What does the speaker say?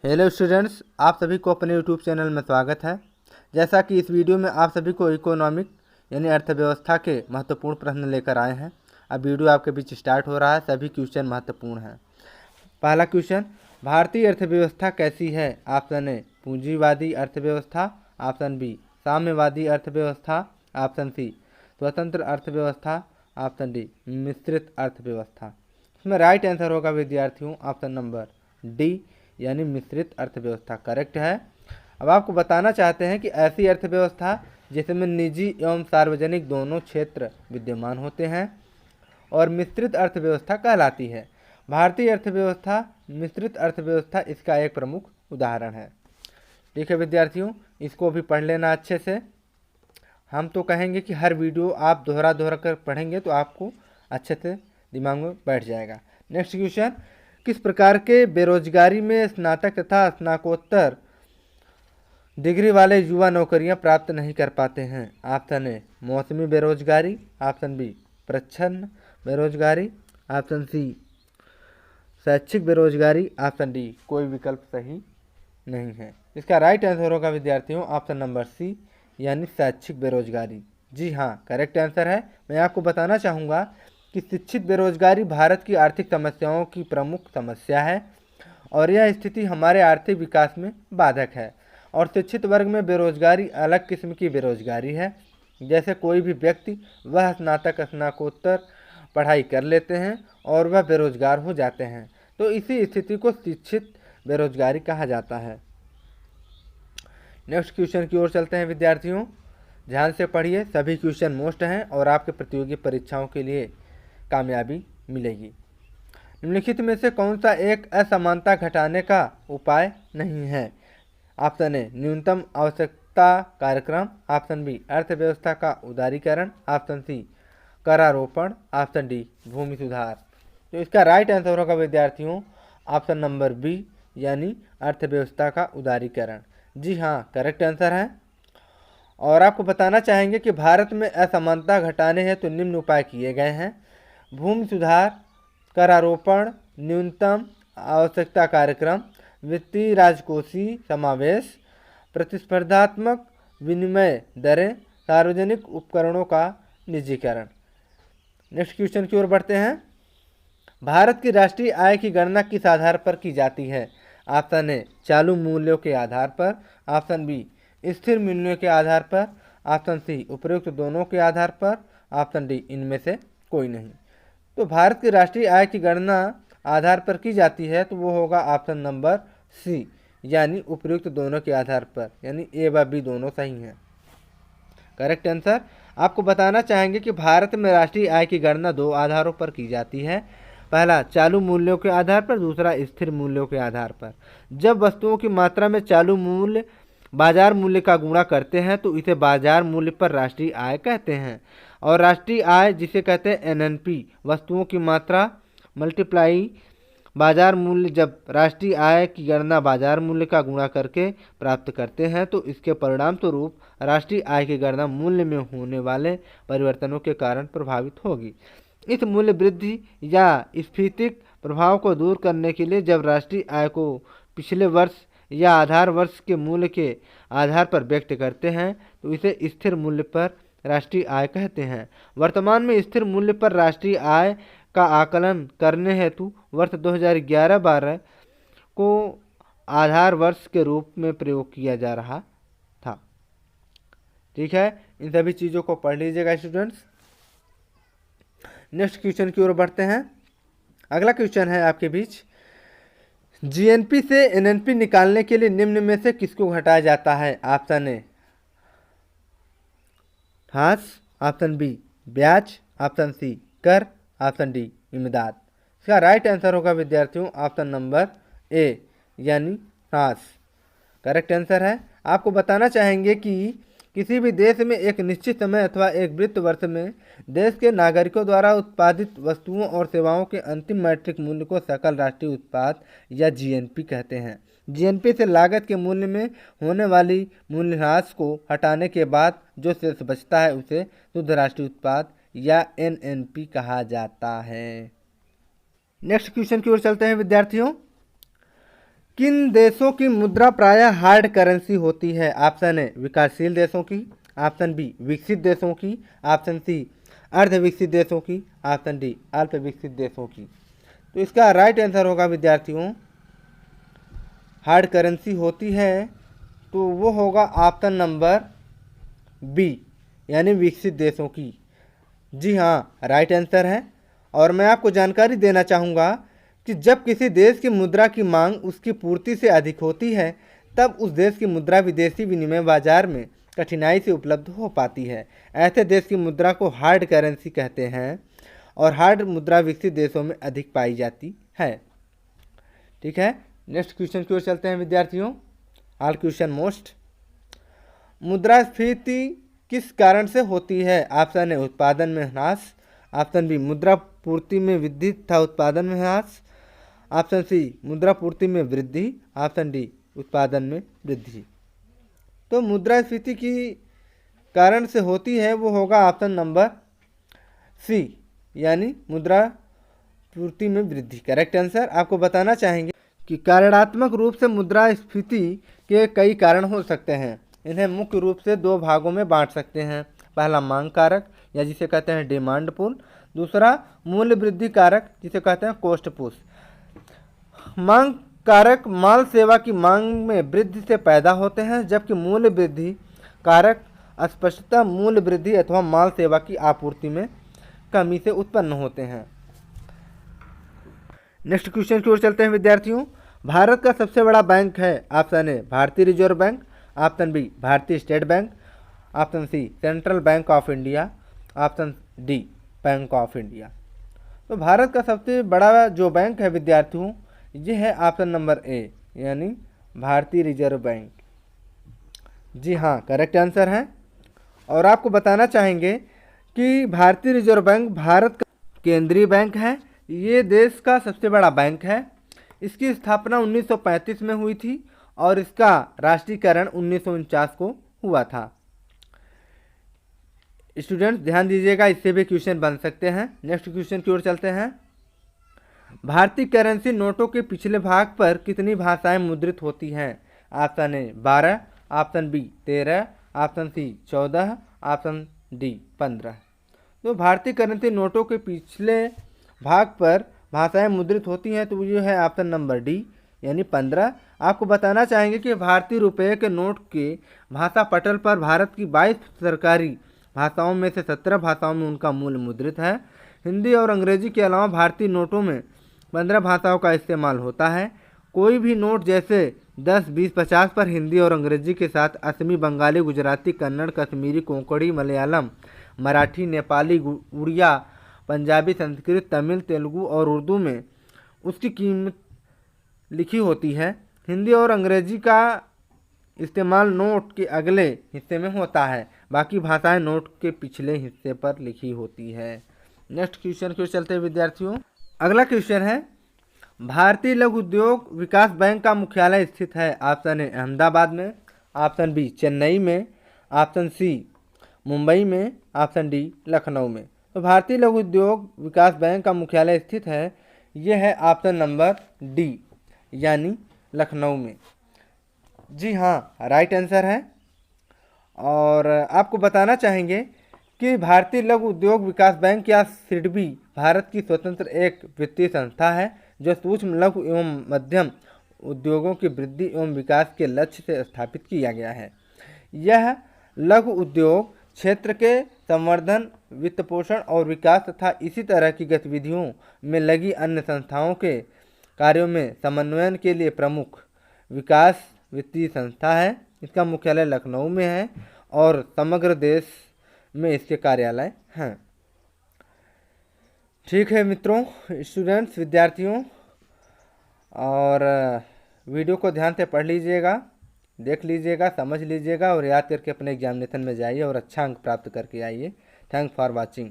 Hello students, आप सभी को अपने यूट्यूब चैनल में स्वागत है। जैसा कि इस वीडियो में आप सभी को इकोनॉमिक यानी अर्थव्यवस्था के महत्वपूर्ण प्रश्न लेकर आए हैं। अब वीडियो आपके बीच स्टार्ट हो रहा है। सभी क्वेश्चन महत्वपूर्ण हैं। पहला क्वेश्चन, भारतीय अर्थव्यवस्था कैसी है? ऑप्शन ए पूंजीवादी अर्थव्यवस्था, ऑप्शन बी साम्यवादी अर्थव्यवस्था, ऑप्शन सी स्वतंत्र अर्थव्यवस्था, ऑप्शन डी मिश्रित अर्थव्यवस्था। इसमें राइट आंसर होगा विद्यार्थियों ऑप्शन नंबर डी यानी मिश्रित अर्थव्यवस्था करेक्ट है। अब आपको बताना चाहते हैं कि ऐसी अर्थव्यवस्था जिसमें निजी एवं सार्वजनिक दोनों क्षेत्र विद्यमान होते हैं और मिश्रित अर्थव्यवस्था कहलाती है। भारतीय अर्थव्यवस्था मिश्रित अर्थव्यवस्था इसका एक प्रमुख उदाहरण है। ठीक है विद्यार्थियों, इसको भी पढ़ लेना अच्छे से। हम तो कहेंगे कि हर वीडियो आप दोहरा दोहरा कर पढ़ेंगे तो आपको अच्छे से दिमाग में बैठ जाएगा। नेक्स्ट क्वेश्चन, किस प्रकार के बेरोजगारी में स्नातक तथा स्नातकोत्तर डिग्री वाले युवा नौकरियां प्राप्त नहीं कर पाते हैं? ऑप्शन ए मौसमी बेरोजगारी, ऑप्शन बी प्रच्छन्न बेरोजगारी, ऑप्शन सी शैक्षिक बेरोजगारी, ऑप्शन डी कोई विकल्प सही नहीं है। इसका राइट आंसर होगा विद्यार्थियों ऑप्शन नंबर सी यानी शैक्षिक बेरोजगारी। जी हाँ, करेक्ट आंसर है। मैं आपको बताना चाहूँगा कि शिक्षित बेरोजगारी भारत की आर्थिक समस्याओं की प्रमुख समस्या है और यह स्थिति हमारे आर्थिक विकास में बाधक है। और शिक्षित वर्ग में बेरोजगारी अलग किस्म की बेरोजगारी है। जैसे कोई भी व्यक्ति वह स्नातक स्नातकोत्तर पढ़ाई कर लेते हैं और वह बेरोजगार हो जाते हैं, तो इसी स्थिति को शिक्षित बेरोजगारी कहा जाता है। नेक्स्ट क्वेश्चन की ओर चलते हैं विद्यार्थियों, ध्यान से पढ़िए। सभी क्वेश्चन मोस्ट हैं और आपके प्रतियोगी परीक्षाओं के लिए कामयाबी मिलेगी। निम्नलिखित में से कौन सा एक असमानता घटाने का उपाय नहीं है? ऑप्शन ए न्यूनतम आवश्यकता कार्यक्रम, ऑप्शन बी अर्थव्यवस्था का उदारीकरण, ऑप्शन सी करारोपण, ऑप्शन डी भूमि सुधार। तो इसका राइट आंसर होगा विद्यार्थियों ऑप्शन नंबर बी यानी अर्थव्यवस्था का उदारीकरण। जी हाँ, करेक्ट आंसर है। और आपको बताना चाहेंगे कि भारत में असमानता घटाने हेतु निम्न उपाय किए गए हैं: भूमि सुधार, करारोपण, न्यूनतम आवश्यकता कार्यक्रम, वित्तीय राजकोषीय समावेश, प्रतिस्पर्धात्मक विनिमय दरें, सार्वजनिक उपकरणों का निजीकरण। नेक्स्ट क्वेश्चन की ओर बढ़ते हैं। भारत की राष्ट्रीय आय की गणना किस आधार पर की जाती है? ऑप्शन ए चालू मूल्यों के आधार पर, ऑप्शन बी स्थिर मूल्यों के आधार पर, ऑप्शन सी उपरोक्त दोनों के आधार पर, ऑप्शन डी इनमें से कोई नहीं। तो भारत की राष्ट्रीय आय की गणना आधार पर की जाती है तो वो होगा ऑप्शन नंबर सी यानी उपयुक्त दोनों के आधार पर, यानी ए व बी दोनों सही हैं। Correct answer. आपको बताना चाहेंगे कि भारत में राष्ट्रीय आय की गणना दो आधारों पर की जाती है। पहला चालू मूल्यों के आधार पर, दूसरा स्थिर मूल्यों के आधार पर। जब वस्तुओं की मात्रा में चालू मूल्य बाजार मूल्य का गुणा करते हैं तो इसे बाजार मूल्य पर राष्ट्रीय आय कहते हैं। और राष्ट्रीय आय जिसे कहते हैं एनएनपी, वस्तुओं की मात्रा मल्टीप्लाई बाजार मूल्य। जब राष्ट्रीय आय की गणना बाजार मूल्य का गुणा करके प्राप्त करते हैं तो इसके परिणाम स्वरूप राष्ट्रीय आय की गणना मूल्य में होने वाले परिवर्तनों के कारण प्रभावित होगी। इस मूल्य वृद्धि या स्फीतिक प्रभाव को दूर करने के लिए जब राष्ट्रीय आय को पिछले वर्ष या आधार वर्ष के मूल्य के आधार पर व्यक्त करते हैं तो इसे स्थिर मूल्य पर राष्ट्रीय आय कहते हैं। वर्तमान में स्थिर मूल्य पर राष्ट्रीय आय का आकलन करने हेतु वर्ष 2011-12 को आधार वर्ष के रूप में प्रयोग किया जा रहा था। ठीक है, इन सभी चीज़ों को पढ़ लीजिएगा स्टूडेंट्स। नेक्स्ट क्वेश्चन की ओर बढ़ते हैं। अगला क्वेश्चन है आपके बीच, जीएनपी से एनएनपी निकालने के लिए निम्न में से किसको घटाया जाता है? ऑप्शन ए ह्रास, ऑप्शन बी ब्याज, ऑप्शन सी कर, ऑप्शन डी इमदाद। इसका राइट आंसर होगा विद्यार्थियों ऑप्शन नंबर ए यानी ह्रास। करेक्ट आंसर है। आपको बताना चाहेंगे कि किसी भी देश में एक निश्चित समय अथवा एक वित्त वर्ष में देश के नागरिकों द्वारा उत्पादित वस्तुओं और सेवाओं के अंतिम मैट्रिक मूल्य को सकल राष्ट्रीय उत्पाद या जीएनपी कहते हैं। जीएनपी से लागत के मूल्य में होने वाली मूल्यह्रास को हटाने के बाद जो शेष बचता है उसे शुद्ध राष्ट्रीय उत्पाद या एनएनपी कहा जाता है। नेक्स्ट क्वेश्चन की ओर चलते हैं विद्यार्थियों। किन देशों की मुद्रा प्रायः हार्ड करेंसी होती है? ऑप्शन ए विकासशील देशों की, ऑप्शन बी विकसित देशों की, ऑप्शन सी अर्ध विकसित देशों की, ऑप्शन डी अल्प विकसित देशों की। तो इसका राइट आंसर होगा विद्यार्थियों, हार्ड करेंसी होती है तो वो होगा ऑप्शन नंबर बी, यानी विकसित देशों की। जी हाँ, राइट आंसर है। और मैं आपको जानकारी देना चाहूँगा कि जब किसी देश की मुद्रा की मांग उसकी पूर्ति से अधिक होती है तब उस देश की मुद्रा विदेशी विनिमय बाजार में कठिनाई से उपलब्ध हो पाती है। ऐसे देश की मुद्रा को हार्ड करेंसी कहते हैं और हार्ड मुद्रा विकसित देशों में अधिक पाई जाती है। ठीक है, नेक्स्ट क्वेश्चन की ओर चलते हैं विद्यार्थियों। All question most. मुद्रास्फीति किस कारण से होती है? ऑप्शन ए उत्पादन में ह्रास, ऑप्शन बी मुद्रा पूर्ति में वृद्धि तथा उत्पादन में ह्रास, ऑप्शन सी मुद्रा पूर्ति में वृद्धि, ऑप्शन डी उत्पादन में वृद्धि। तो मुद्रास्फीति की कारण से होती है वो होगा ऑप्शन नंबर सी, यानी मुद्रा पूर्ति में वृद्धि। Correct answer. आपको बताना चाहेंगे कि कारणात्मक रूप से मुद्रास्फीति के कई कारण हो सकते हैं। इन्हें मुख्य रूप से दो भागों में बांट सकते हैं। पहला मांग कारक या जिसे कहते हैं डिमांड पुल, दूसरा मूल्य वृद्धि कारक जिसे कहते हैं कॉस्ट पुश। मांग कारक माल सेवा की मांग में वृद्धि से पैदा होते हैं, जबकि मूल्य वृद्धि कारक अस्पष्टता मूल्य वृद्धि अथवा माल सेवा की आपूर्ति में कमी से उत्पन्न होते हैं। नेक्स्ट क्वेश्चन की ओर चलते हैं विद्यार्थियों। भारत का सबसे बड़ा बैंक है? ऑप्शन ए भारतीय रिजर्व बैंक, ऑप्शन बी भारतीय state bank, option C central bank of India, option D bank of India. तो भारत का सबसे बड़ा जो बैंक है विद्यार्थियों, ये है ऑप्शन नंबर ए, यानी भारतीय रिजर्व बैंक। जी हाँ, करेक्ट आंसर है। और आपको बताना चाहेंगे कि भारतीय रिजर्व बैंक भारत का केंद्रीय बैंक है। ये देश का सबसे बड़ा बैंक है। इसकी स्थापना 1935 में हुई थी और इसका राष्ट्रीयकरण 1949 को हुआ था। स्टूडेंट्स ध्यान दीजिएगा, इससे भी क्वेश्चन बन सकते हैं। नेक्स्ट क्वेश्चन की ओर चलते हैं। भारतीय करेंसी नोटों के पिछले भाग पर कितनी भाषाएं मुद्रित होती हैं? Option A 12, option B 13, option C 14, option D 15। तो भारतीय करेंसी नोटों के पिछले भाग पर भाषाएं मुद्रित होती हैं तो ये है ऑप्शन नंबर डी, यानी 15। आपको बताना चाहेंगे कि भारतीय रुपये के नोट के भाषा पटल पर भारत की 22 सरकारी भाषाओं में से 17 भाषाओं में उनका मूल्य मुद्रित है। हिंदी और अंग्रेजी के अलावा भारतीय नोटों में 15 भाषाओं का इस्तेमाल होता है। कोई भी नोट जैसे 10, 20, 50 पर हिंदी और अंग्रेजी के साथ असमी, बंगाली, गुजराती, कन्नड़, कश्मीरी, कोंकणी, मलयालम, मराठी, नेपाली, उड़िया, पंजाबी, संस्कृत, तमिल, तेलुगु और उर्दू में उसकी कीमत लिखी होती है। हिंदी और अंग्रेजी का इस्तेमाल नोट के अगले हिस्से में होता है, बाकी भाषाएं नोट के पिछले हिस्से पर लिखी होती है। नेक्स्ट क्वेश्चन की ओर चलते हैं विद्यार्थियों। अगला क्वेश्चन है, भारतीय लघु उद्योग विकास बैंक का मुख्यालय स्थित है? ऑप्शन ए अहमदाबाद में, ऑप्शन बी चेन्नई में, ऑप्शन सी मुंबई में, ऑप्शन डी लखनऊ में। तो भारतीय लघु उद्योग विकास बैंक का मुख्यालय स्थित है, यह है ऑप्शन नंबर डी, यानी लखनऊ में। जी हाँ, राइट आंसर है। और आपको बताना चाहेंगे कि भारतीय लघु उद्योग विकास बैंक या सिडबी भारत की स्वतंत्र एक वित्तीय संस्था है जो सूक्ष्म, लघु एवं मध्यम उद्योगों की वृद्धि एवं विकास के लक्ष्य से स्थापित किया गया है। यह लघु उद्योग क्षेत्र के संवर्धन, वित्त पोषण और विकास तथा इसी तरह की गतिविधियों में लगी अन्य संस्थाओं के कार्यों में समन्वयन के लिए प्रमुख विकास वित्तीय संस्था है। इसका मुख्यालय लखनऊ में है और समग्र देश में इसके कार्यालय हैं। ठीक है मित्रों, स्टूडेंट्स, विद्यार्थियों, और वीडियो को ध्यान से पढ़ लीजिएगा, देख लीजिएगा, समझ लीजिएगा और याद करके अपने एग्जामिनेशन में जाइए और अच्छा अंक प्राप्त करके आइए। Thanks for watching.